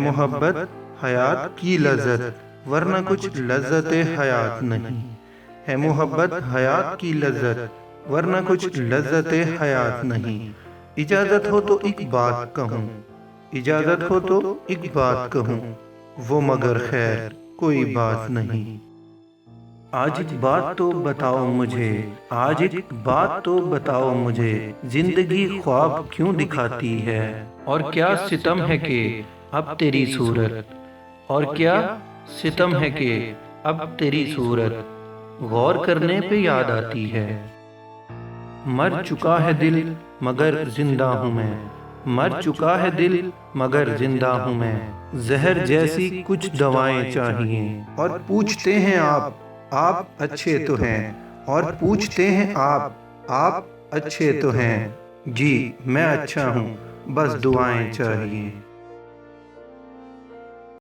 محبت حیات کی لذت ورنہ کچھ لذت حیات نہیں، ہے محبت حیات کی لذت ورنہ کچھ لذت حیات نہیں۔ اجازت ہو تو ایک بات کہوں، اجازت ہو تو ایک بات کہوں، وہ مگر خیر کوئی بات نہیں۔ آج ایک بات تو بتاؤ مجھے، آج ایک بات تو بتاؤ مجھے، زندگی خواب کیوں دکھاتی ہے؟ اور کیا ستم ہے کہ اب تیری صورت، اور کیا ستم ہے کہ اب تیری صورت غور کرنے پہ یاد آتی ہے۔ مر چکا ہے دل مگر زندہ ہوں میں، مر چکا ہے دل مگر زندہ ہوں میں، زہر جیسی کچھ دوائیں چاہیے۔ اور پوچھتے ہیں آپ اچھے تو ہیں، اور پوچھتے ہیں آپ اچھے تو ہیں، جی میں اچھا ہوں، بس دعائیں چاہیے۔